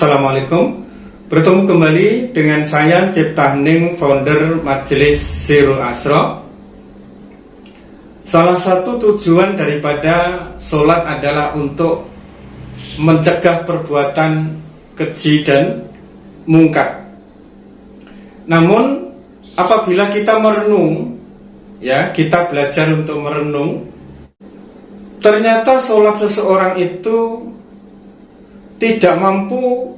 Assalamualaikum. Bertemu kembali dengan saya Cipta Hening, founder Majelis Sirul Asro. Salah satu tujuan daripada sholat adalah untuk mencegah perbuatan keji dan mungkar. Namun apabila kita merenung, kita belajar untuk merenung, ternyata sholat seseorang itu tidak mampu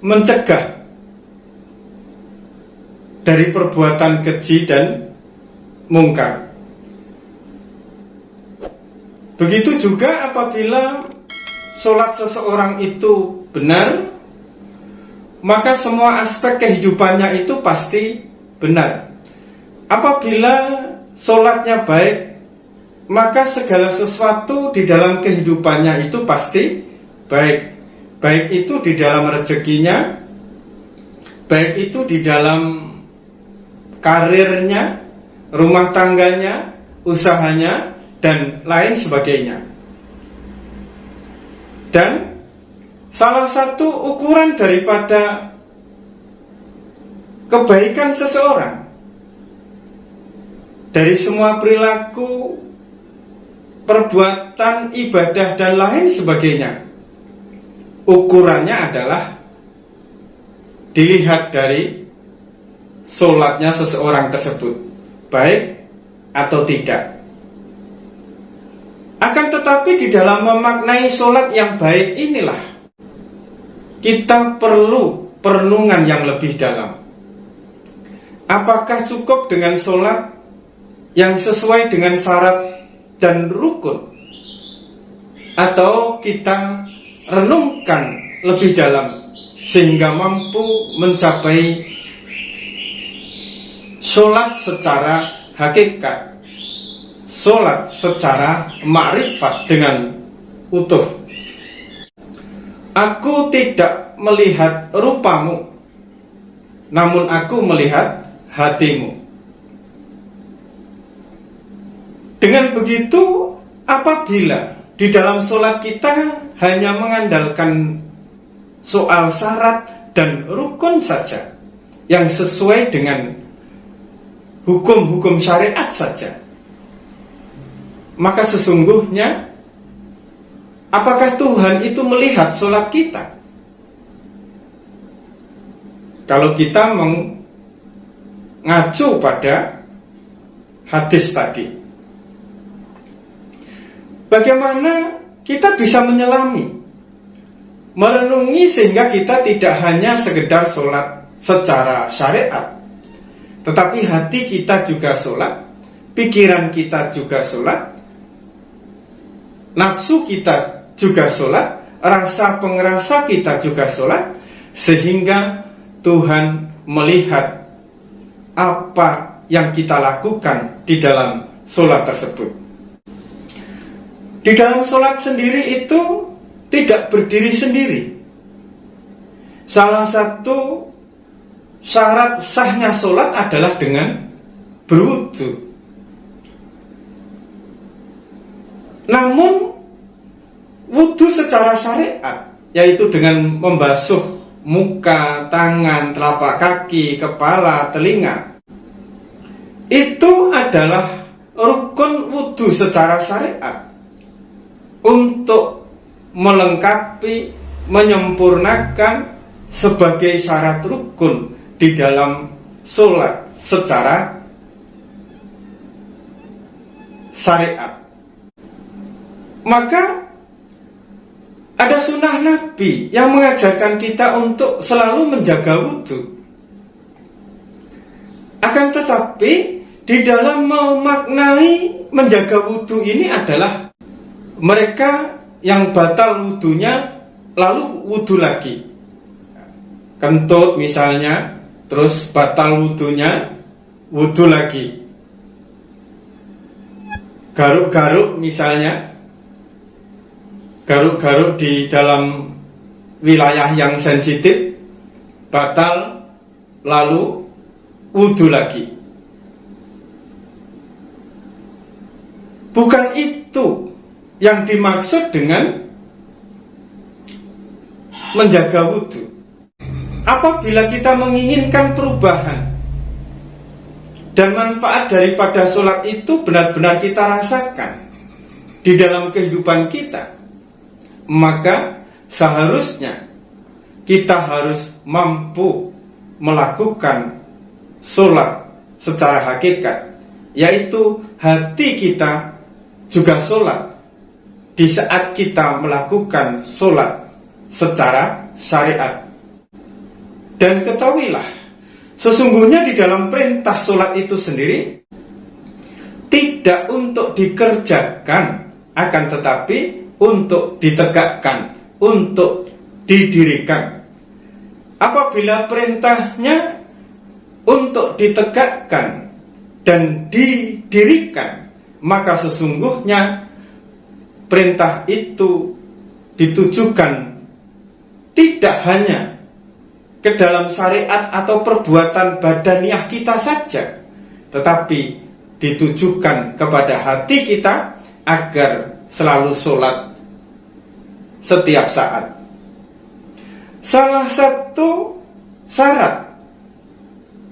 mencegah dari perbuatan keji dan mungkar. Begitu juga apabila sholat seseorang itu benar, maka semua aspek kehidupannya itu pasti benar. Apabila sholatnya baik, maka segala sesuatu di dalam kehidupannya itu pasti baik. Baik itu di dalam rezekinya, baik itu di dalam karirnya, rumah tangganya, usahanya, dan lain sebagainya. Dan salah satu ukuran daripada kebaikan seseorang dari semua perilaku, perbuatan, ibadah, dan lain sebagainya, ukurannya adalah dilihat dari sholatnya seseorang tersebut, baik atau tidak. Akan tetapi di dalam memaknai sholat yang baik inilah kita perlu perenungan yang lebih dalam. Apakah cukup dengan sholat yang sesuai dengan syarat dan rukun, atau kita renungkan lebih dalam sehingga mampu mencapai sholat secara hakikat, sholat secara ma'rifat dengan utuh. Aku tidak melihat rupamu, namun aku melihat hatimu. Dengan begitu, apabila di dalam sholat kita hanya mengandalkan soal syarat dan rukun saja yang sesuai dengan hukum-hukum syariat saja, maka sesungguhnya apakah Tuhan itu melihat sholat kita? Kalau kita mengacu pada hadis tadi, bagaimana kita bisa menyelami, merenungi sehingga kita tidak hanya sekedar sholat secara syariat, tetapi hati kita juga sholat, pikiran kita juga sholat, nafsu kita juga sholat, rasa pengerasa kita juga sholat, sehingga Tuhan melihat apa yang kita lakukan di dalam sholat tersebut. Di dalam sholat sendiri itu tidak berdiri sendiri. Salah satu syarat sahnya sholat adalah dengan berwudu. Namun wudu secara syariat, yaitu dengan membasuh muka, tangan, telapak kaki, kepala, telinga, itu adalah rukun wudu secara syariat untuk melengkapi, menyempurnakan sebagai syarat rukun di dalam sholat secara syariat. Maka ada sunnah Nabi yang mengajarkan kita untuk selalu menjaga wudu. Akan tetapi di dalam memaknai menjaga wudu ini adalah mereka yang batal wudunya lalu wudu lagi, kentut misalnya, terus batal wudunya, wudu lagi. Garuk-garuk misalnya, garuk-garuk di dalam wilayah yang sensitif, batal, lalu wudu lagi. Bukan itu yang dimaksud dengan menjaga wudhu. Apabila kita menginginkan perubahan dan manfaat daripada sholat itu benar-benar kita rasakan di dalam kehidupan kita, maka seharusnya kita harus mampu melakukan sholat secara hakikat, yaitu hati kita juga sholat di saat kita melakukan sholat secara syariat. Dan ketahuilah, sesungguhnya di dalam perintah sholat itu sendiri tidak untuk dikerjakan, akan tetapi untuk ditegakkan, untuk didirikan. Apabila perintahnya untuk ditegakkan dan didirikan, maka sesungguhnya perintah itu ditujukan tidak hanya ke dalam syariat atau perbuatan badaniah kita saja, tetapi ditujukan kepada hati kita agar selalu sholat setiap saat. Salah satu syarat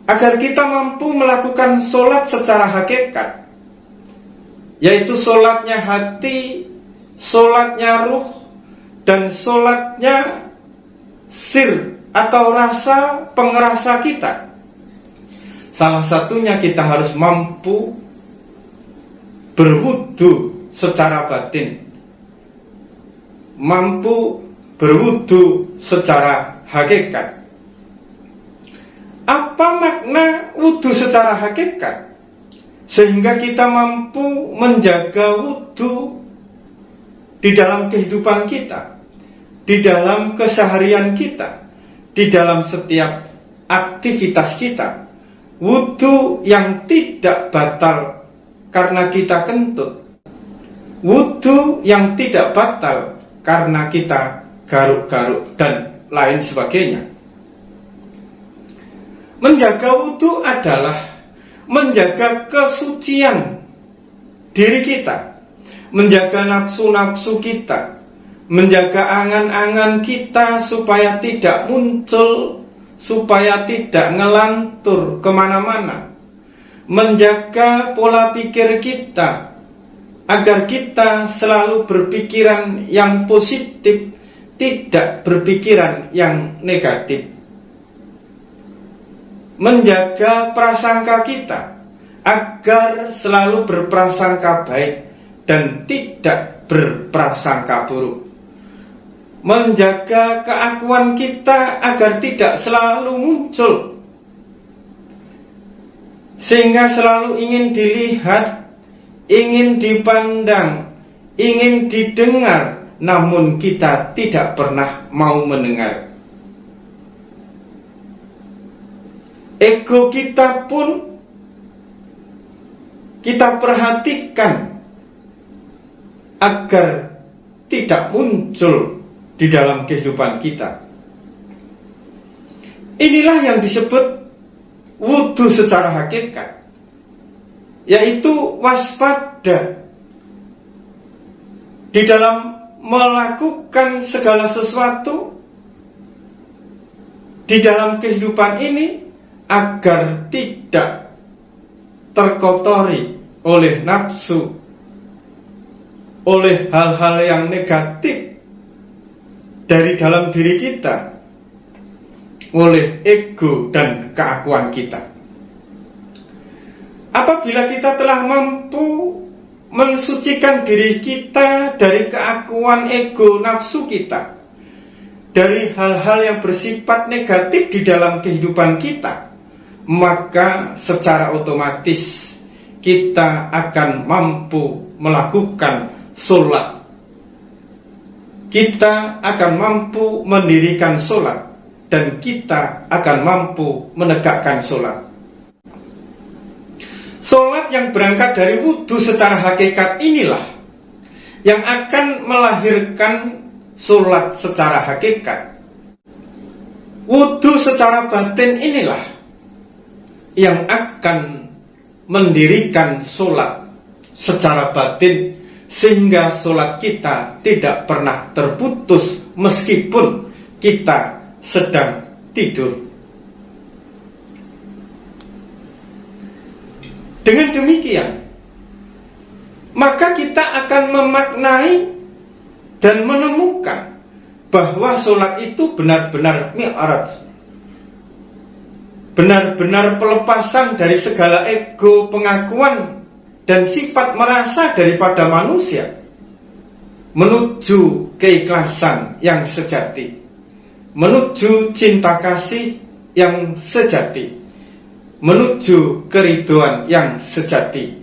agar kita mampu melakukan sholat secara hakikat, yaitu sholatnya hati, sholatnya ruh, dan sholatnya sir atau rasa pengerasa kita. Salah satunya kita harus mampu berwudu secara batin, mampu berwudu secara hakikat. Apa makna wudu secara hakikat? Sehingga kita mampu menjaga wudu di dalam kehidupan kita, di dalam keseharian kita, di dalam setiap aktivitas kita. Wudu yang tidak batal karena kita kentut, wudu yang tidak batal karena kita garuk-garuk dan lain sebagainya. Menjaga wudu adalah menjaga kesucian diri kita, menjaga nafsu-nafsu kita, menjaga angan-angan kita supaya tidak muncul, supaya tidak ngelantur kemana-mana, menjaga pola pikir kita agar kita selalu berpikiran yang positif, tidak berpikiran yang negatif, menjaga prasangka kita agar selalu berprasangka baik dan tidak berprasangka buruk, menjaga keakuan kita agar tidak selalu muncul, sehingga selalu ingin dilihat, ingin dipandang, ingin didengar, namun kita tidak pernah mau mendengar. Ego kita pun kita perhatikan agar tidak muncul di dalam kehidupan kita. Inilah yang disebut wudu secara hakikat, yaitu waspada di dalam melakukan segala sesuatu di dalam kehidupan ini agar tidak terkotori oleh nafsu, oleh hal-hal yang negatif dari dalam diri kita, oleh ego dan keakuan kita. Apabila kita telah mampu mensucikan diri kita dari keakuan ego nafsu kita, dari hal-hal yang bersifat negatif di dalam kehidupan kita, maka secara otomatis kita akan mampu melakukan sholat. Kita akan mampu mendirikan sholat, dan kita akan mampu menegakkan sholat. Sholat yang berangkat dari wudu secara hakikat inilah yang akan melahirkan sholat secara hakikat. Wudu secara batin inilah yang akan mendirikan sholat secara batin, sehingga sholat kita tidak pernah terputus meskipun kita sedang tidur. Dengan demikian, maka kita akan memaknai dan menemukan bahwa sholat itu benar-benar mi'raj, benar-benar pelepasan dari segala ego, pengakuan, dan sifat merasa daripada manusia, menuju keikhlasan yang sejati, menuju cinta kasih yang sejati, menuju keridhaan yang sejati.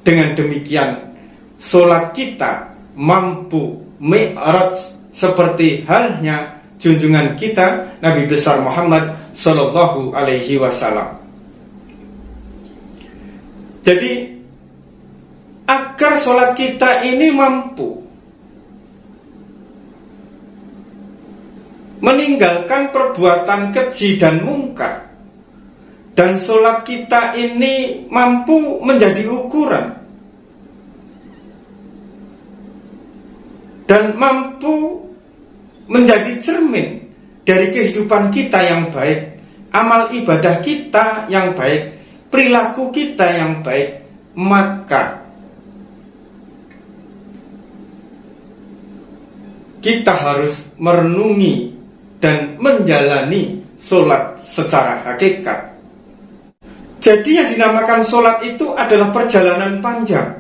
Dengan demikian, sholat kita mampu mi'raj seperti halnya junjungan kita Nabi besar Muhammad Sallallahu Alaihi Wasallam. Jadi, agar sholat kita ini mampu meninggalkan perbuatan keji dan mungkar, dan sholat kita ini mampu menjadi ukuran dan mampu menjadi cermin dari kehidupan kita yang baik, amal ibadah kita yang baik, perilaku kita yang baik, maka kita harus merenungi dan menjalani sholat secara hakikat. Jadi yang dinamakan sholat itu adalah perjalanan panjang.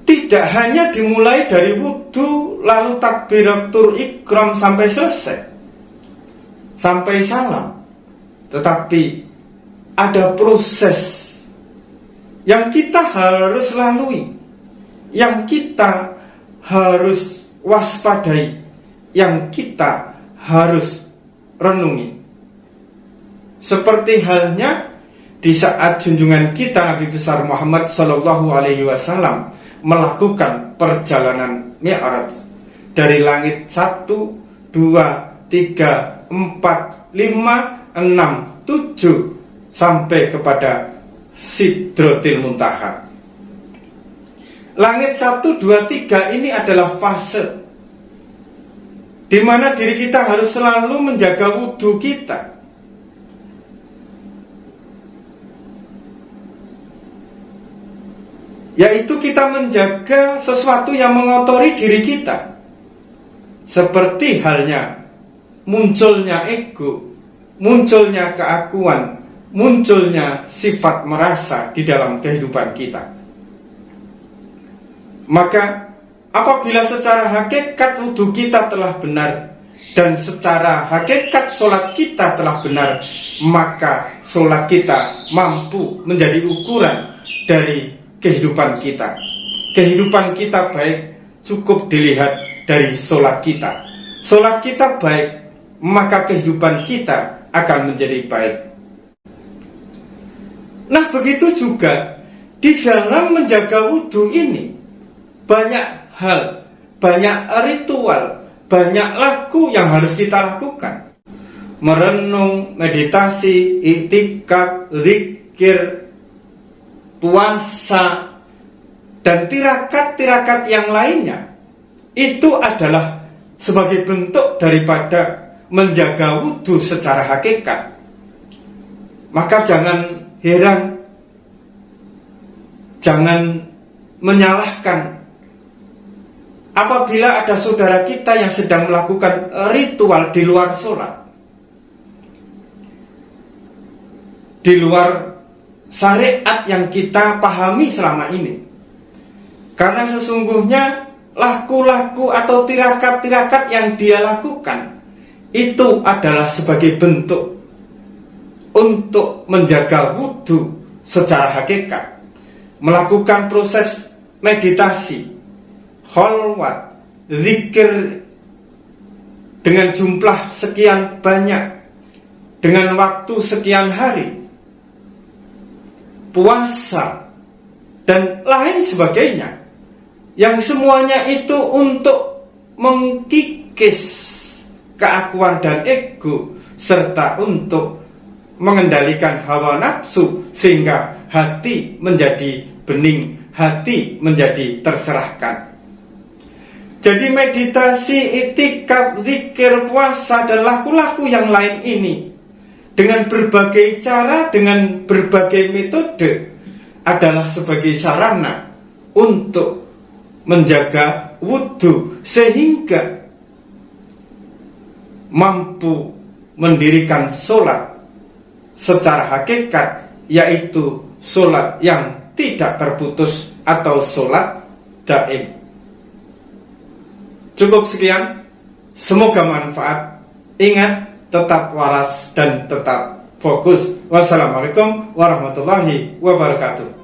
Tidak hanya dimulai dari wudhu, lalu takbiratul ikram sampai selesai, sampai salam. Tetapi ada proses yang kita harus lalui, yang kita harus waspadai, yang kita harus renungi. Seperti halnya di saat junjungan kita Nabi besar Muhammad Sallallahu Alaihi Wasallam melakukan perjalanan mi'raj dari langit 1, 2, 3, 4, 5, 6, 7 sampai kepada Sidratil Muntaha. Langit 1, 2, 3 ini adalah fase di mana diri kita harus selalu menjaga wudhu kita. Yaitu kita menjaga sesuatu yang mengotori diri kita, seperti halnya munculnya ego, munculnya keakuan, munculnya sifat merasa di dalam kehidupan kita. Maka apabila secara hakikat wudhu kita telah benar dan secara hakikat sholat kita telah benar, maka sholat kita mampu menjadi ukuran dari kehidupan kita. Kehidupan kita baik cukup dilihat dari sholat kita. Sholat kita baik, maka kehidupan kita akan menjadi baik. Nah, begitu juga di dalam menjaga wudhu ini banyak hal, banyak ritual, banyak laku yang harus kita lakukan. Merenung, meditasi, iktikaf, zikir, puasa, dan tirakat-tirakat yang lainnya, itu adalah sebagai bentuk daripada menjaga wudhu secara hakikat. Maka jangan heran, jangan menyalahkan apabila ada saudara kita yang sedang melakukan ritual di luar sholat, di luar syariat yang kita pahami selama ini. Karena sesungguhnya laku-laku atau tirakat-tirakat yang dia lakukan itu adalah sebagai bentuk untuk menjaga wudhu secara hakikat, melakukan proses meditasi, kholwat, zikir dengan jumlah sekian banyak, dengan waktu sekian hari, puasa, dan lain sebagainya, yang semuanya itu untuk mengkikis keakuan dan ego, serta untuk mengendalikan hawa nafsu, sehingga hati menjadi bening, hati menjadi tercerahkan. Jadi meditasi, itikaf, zikir, puasa, dan laku-laku yang lain ini dengan berbagai cara, dengan berbagai metode adalah sebagai sarana untuk menjaga wudhu sehingga mampu mendirikan sholat secara hakikat, yaitu sholat yang tidak terputus atau sholat daim. Cukup sekian, semoga manfaat. Ingat, tetap waras dan tetap fokus. Wassalamualaikum warahmatullahi wabarakatuh.